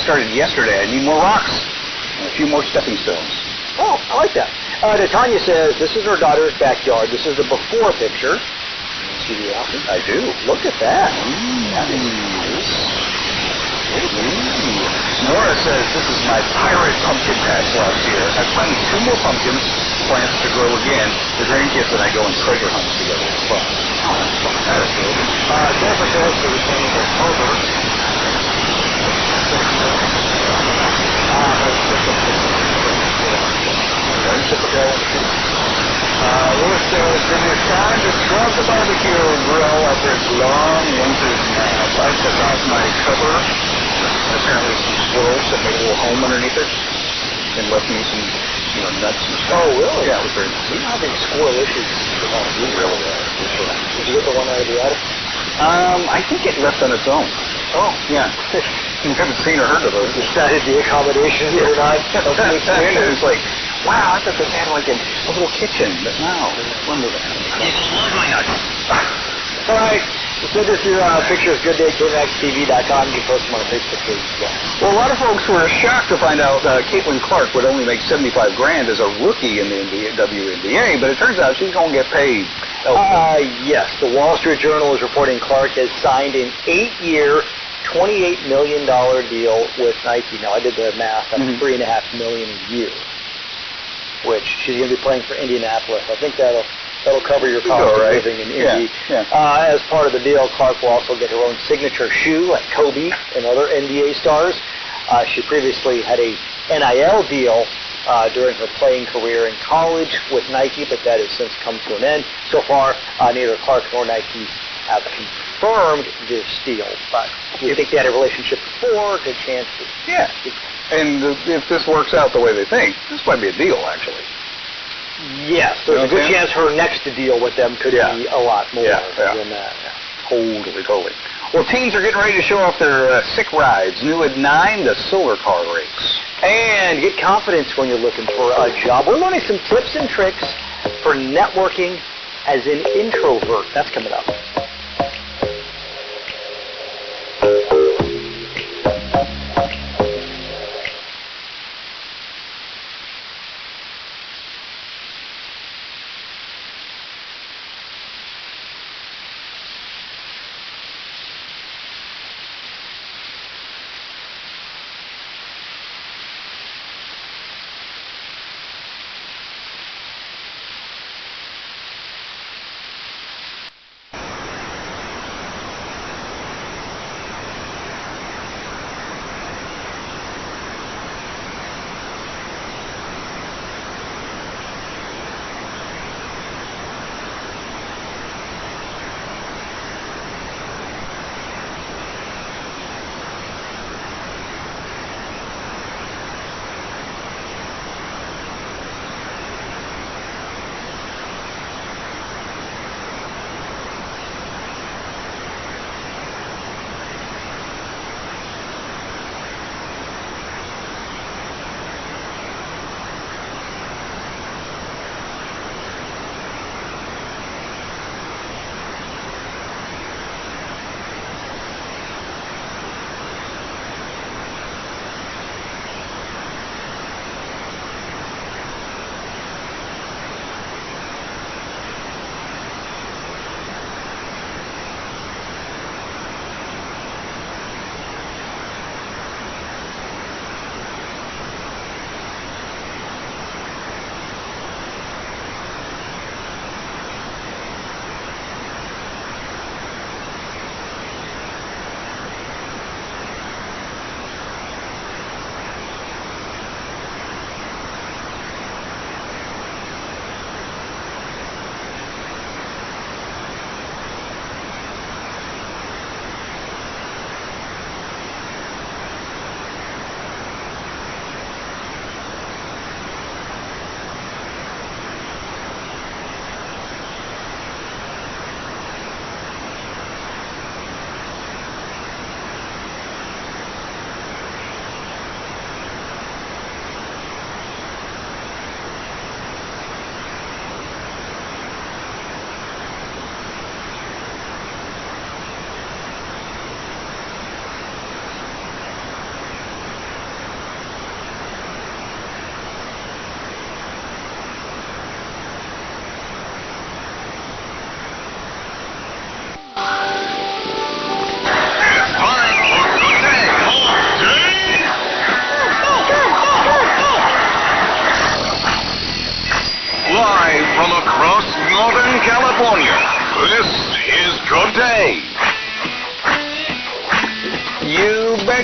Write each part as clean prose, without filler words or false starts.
started yesterday. I need more rocks and a few more stepping stones. Oh, I like that. Tanya says this is her daughter's backyard. This is the before picture. See the outfit? I do. Look at that. That is nice. Nora says this is my pirate pumpkin patch last year. I planted 2 more pumpkins, plants to grow again. The grandkids and I go on treasure hunts together. It's fun. Oh, that's fun. That is good. Jennifer says she was saying that October. Lewis says, it is time to scrub the barbecue grill after its long winter's nap. I took off my cover. Apparently some squirrels that made a little home underneath it and left me some, nuts and stuff. Oh, really? Yeah, it was very nice. You know how big squirrel issues It really is. Did you get the one out of the attic? I think it left on its own. Oh. Yeah. You haven't seen or heard of it. Decided the accommodations were not It was like, wow, I thought they had like a little kitchen, but no, wonderful. They love my nuts. All right. Send us your pictures, goodday@KMAX-TV.com. You can post them on the Facebook page as well. Well, a lot of folks were shocked to find out Caitlin Clark would only make $75,000 as a rookie in the WNBA, but it turns out she's going to get paid. Yes. The Wall Street Journal is reporting Clark has signed an 8-year, $28 million deal with Nike. Now, I did the math. That's $3.5 million a year, which she's going to be playing for Indianapolis. I think that'll cover your cost of living in Indy. Yeah. As part of the deal, Clark will also get her own signature shoe like Kobe and other NBA stars. She previously had a NIL deal during her playing career in college with Nike, but that has since come to an end. So far, neither Clark nor Nike have confirmed this deal, but you think they had a relationship before, good chance. Yeah. And if this works out the way they think, this might be a deal, actually. Yes, there's a good chance her next deal with them could be a lot more than that. Totally. Well, teens are getting ready to show off their sick rides. New at 9, the solar car race. And get confidence when you're looking for a job. We're learning some tips and tricks for networking as an introvert. That's coming up.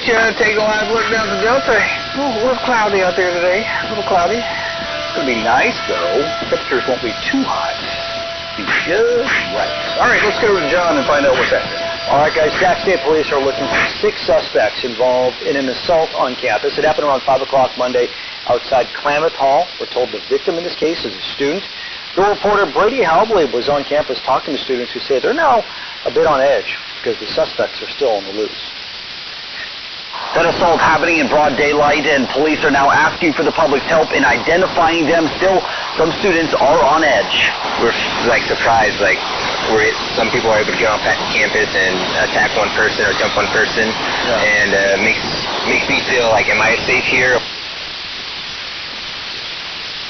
get you taking a live look down the Delta. A little cloudy out there today. A little cloudy. It's going to be nice, though. Temperatures won't be too hot. Be just right. All right, let's go to John and find out what's happening. All right, guys, Sac State Police are looking for 6 suspects involved in an assault on campus. It happened around 5 o'clock Monday outside Klamath Hall. We're told the victim in this case is a student. The reporter Brady Halbley was on campus talking to students who say they're now a bit on edge because the suspects are still on the loose. That assault happening in broad daylight, and police are now asking for the public's help in identifying them. Still, some students are on edge. We're surprised, some people are able to get on campus and attack one person or jump one person, and makes me feel like, am I safe here?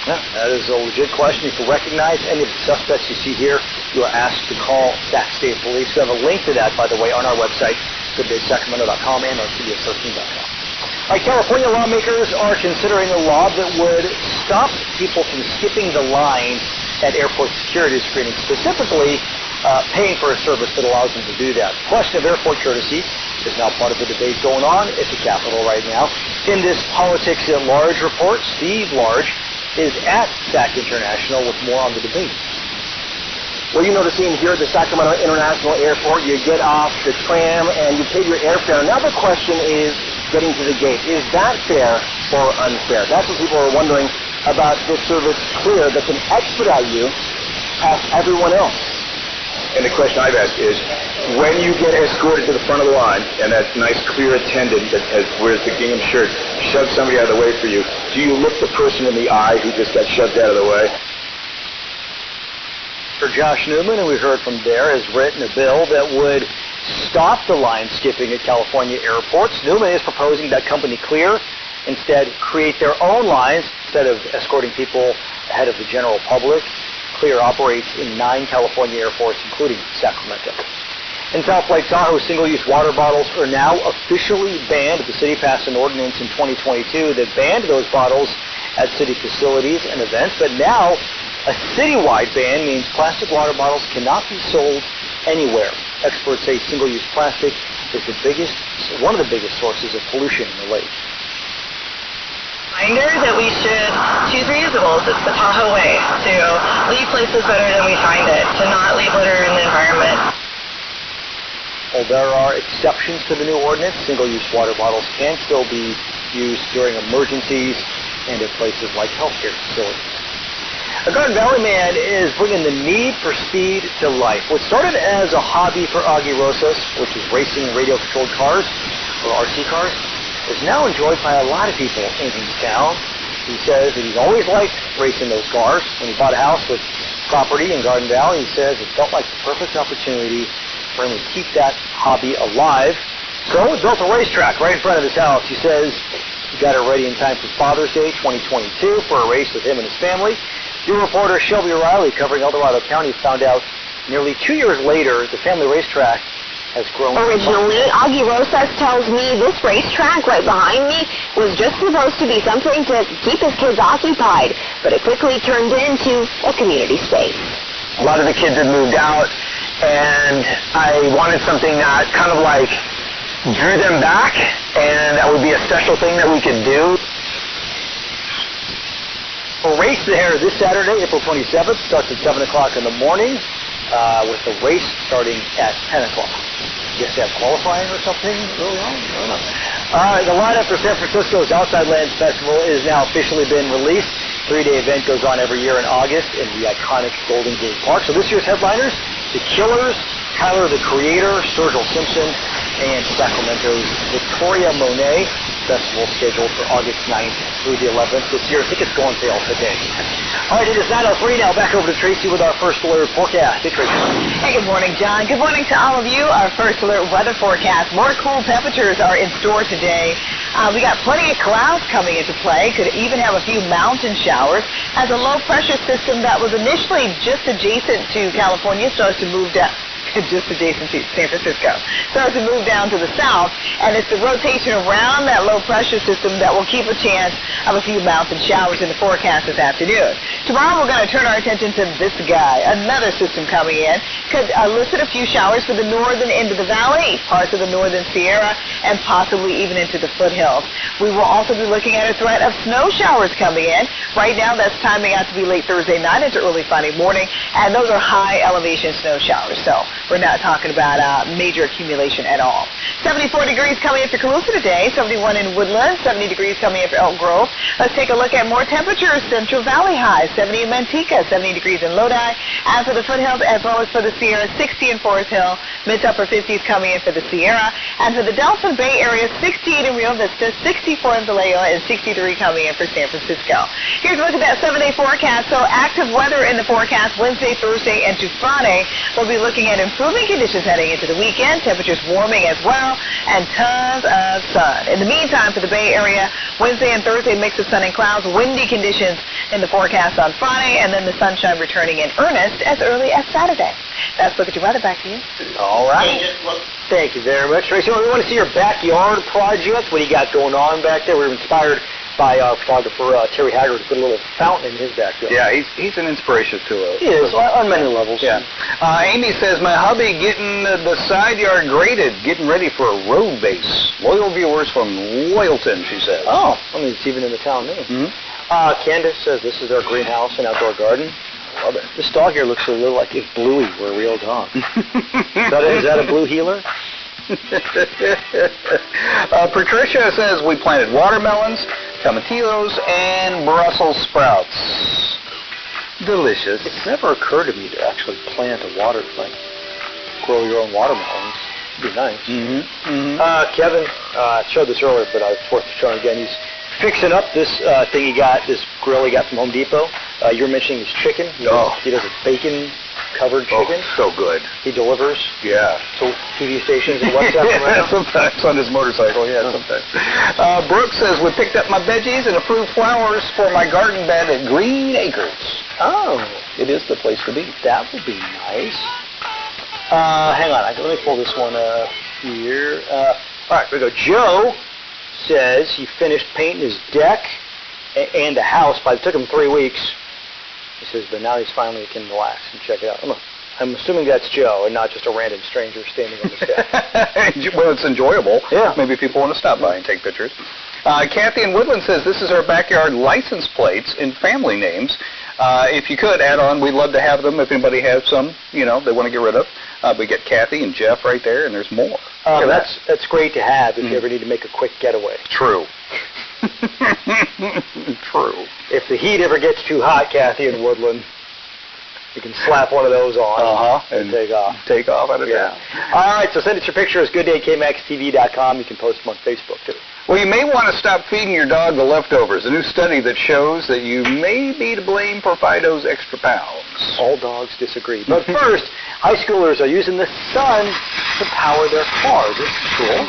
Yeah, that is a legit question. If you recognize any of the suspects you see here, you are asked to call Sac State Police. We have a link to that, by the way, on our website, gooddaysacramento.com and on CBS13.com. All right, California lawmakers are considering a law that would stop people from skipping the line at airport security screening, specifically paying for a service that allows them to do that. The question of airport courtesy is now part of the debate going on at the Capitol right now. In this Politics at Large report, Steve Large is at SAC International with more on the debate. Well, you know the scene here at the Sacramento International Airport. You get off the tram and you pay your airfare. Now the question is getting to the gate. Is that fair or unfair? That's what people are wondering about this service clear that can expedite you past everyone else. And the question I've asked is, when you get escorted to the front of the line and that nice clear attendant that wears the gingham shirt shoves somebody out of the way for you, do you look the person in the eye who just got shoved out of the way? Josh Newman, and we heard from there, has written a bill that would stop the line skipping at California airports. Newman is proposing that Company Clear instead create their own lines instead of escorting people ahead of the general public. Clear operates in 9 California airports, including Sacramento. In South Lake Tahoe, single-use water bottles are now officially banned. The city passed an ordinance in 2022 that banned those bottles at city facilities and events, but now a citywide ban means plastic water bottles cannot be sold anywhere. Experts say single-use plastic is one of the biggest sources of pollution in the lake. Reminder that we should choose reusables. It's the Tahoe way to leave places better than we find it, to not leave litter in the environment. Well, there are exceptions to the new ordinance. Single-use water bottles can still be used during emergencies and at places like healthcare facilities. A Garden Valley man is bringing the need for speed to life. What started as a hobby for Augie Rosas, which is racing radio-controlled cars, or RC cars, is now enjoyed by a lot of people in his town. He says that he's always liked racing those cars. When he bought a house with property in Garden Valley, he says it felt like the perfect opportunity for him to keep that hobby alive. So he built a racetrack right in front of his house. He says he got it ready in time for Father's Day 2022 for a race with him and his family. Your reporter Shelby Riley, covering El Dorado County, found out nearly 2 years later the family racetrack has grown. Originally, Augie Rosas tells me this racetrack right behind me was just supposed to be something to keep his kids occupied, but it quickly turned into a community space. A lot of the kids had moved out, and I wanted something that kind of like drew them back, and that would be a special thing that we could do. A race there this Saturday, April 27th, starts at 7 o'clock in the morning, with the race starting at 10 o'clock. I guess they have qualifying or something early on? I don't know. The lineup for San Francisco's Outside Lands Festival is now officially been released. 3-day event goes on every year in August in the iconic Golden Gate Park. So this year's headliners, The Killers, Tyler the Creator, Sturgill Simpson, and Sacramento's Victoria Monet. Festival scheduled for August 9th through the 11th this year. Tickets go on sale today. All right, it is 9:03 now. Back over to Tracy with our first alert forecast. Hey, Tracy. Hey, good morning, John. Good morning to all of you. Our first alert weather forecast. More cool temperatures are in store today. We got plenty of clouds coming into play. Could even have a few mountain showers as a low pressure system that was initially just adjacent to California starts to move down just adjacent to San Francisco. Starts to move down to the south, and it's the rotation around that low pressure system that will keep a chance of a few mountain showers in the forecast this afternoon. Tomorrow we're going to turn our attention to this guy, another system coming in. Could elicit a few showers for the northern end of the valley, parts of the northern Sierra, and possibly even into the foothills. We will also be looking at a threat of snow showers coming in. Right now that's timing out to be late Thursday night into early Friday morning, and those are high elevation snow showers, so we're not talking about major accumulation at all. 74 degrees coming in for Calusa today, 71 in Woodland, 70 degrees coming in for Elk Grove. Let's take a look at more temperatures. Central Valley high, 70 in Manteca, 70 degrees in Lodi, and for the foothills as well as for the Sierra, 60 in Forest Hill, mid to upper 50s coming in for the Sierra, and for the Delta Bay Area, 68 in Rio Vista, 64 in Vallejo, and 63 coming in for San Francisco. Here's a look at that 7-day forecast. So active weather in the forecast Wednesday, Thursday, and to Friday. We'll be looking at improving conditions heading into the weekend, temperatures warming as well, and tons of sun. In the meantime, for the Bay Area, Wednesday and Thursday, mix of sun and clouds, windy conditions in the forecast on Friday, and then the sunshine returning in earnest as early as Saturday. That's Look at Your Weather. Back to you. All right. Thank you very much, Tracy. We want to see your backyard project. What do you got going on back there? We're inspired by our photographer, Terry Haggard, to put a little fountain in his backyard. Yeah, he's an inspiration to us. He is, on many levels. Yeah. Amy says, my hubby getting the side yard graded, getting ready for a road base. Loyal viewers from Loyalton, she says. Oh, I mean, it's even in the town name. Mm-hmm. Candace says this is their greenhouse and outdoor garden. Love it. This dog here looks a little like if Bluey were a real dog. Is that a blue healer? Patricia says we planted watermelons, tomatillos, and Brussels sprouts. Delicious. It's never occurred to me to actually plant grow your own watermelons. It'd be nice. Kevin, I showed this earlier, but it's worth showing again. He's fixing up this thing this grill he got from Home Depot. You're mentioning his chicken. He does a bacon-covered chicken. So good. He delivers. Yeah. So TV stations and WhatsApp. Yeah, sometimes on his motorcycle. Yeah, sometimes. Brooke says we picked up my veggies and approved flowers for my garden bed at Green Acres. Oh, it is the place to be. That would be nice. Hang on. Let me pull this one up here. All right, here we go. Joe says he finished painting his deck and the house, but it took him 3 weeks. He says, but now he's finally can relax and check it out. I'm assuming that's Joe and not just a random stranger standing on the steps. Well, it's enjoyable. Yeah. Maybe people want to stop by and take pictures. Kathy in Woodland says this is our backyard license plates and family names. If you could add on, we'd love to have them if anybody has some, they want to get rid of. We get Kathy and Jeff right there, and there's more. That's great to have if you ever need to make a quick getaway. True. True. If the heat ever gets too hot, Kathy in Woodland, you can slap one of those on and take off. Take off out of town. All right, so send us your pictures, goodday@KMAX-TV.com. You can post them on Facebook, too. Well, you may want to stop feeding your dog the leftovers. A new study that shows that you may be to blame for Fido's extra pounds. All dogs disagree. But first, high schoolers are using the sun to power their cars. This is cool.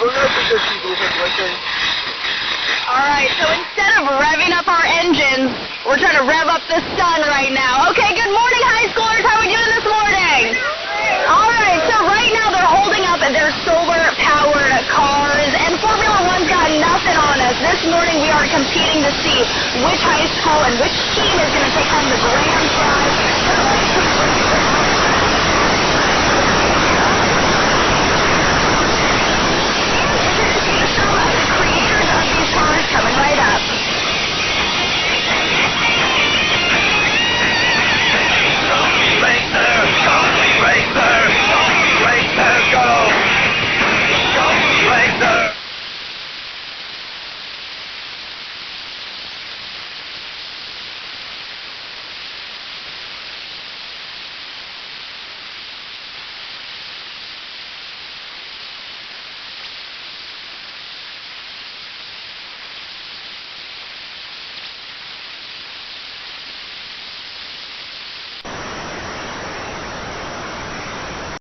All right, so instead of revving up our engines, we're trying to rev up the sun right now. Okay, good morning, high schoolers. How are we doing this morning? All right, so right now they're holding up their solar-powered cars, and Formula One's got nothing on us. This morning we are competing to see which high school and which team is going to take home the grand prize.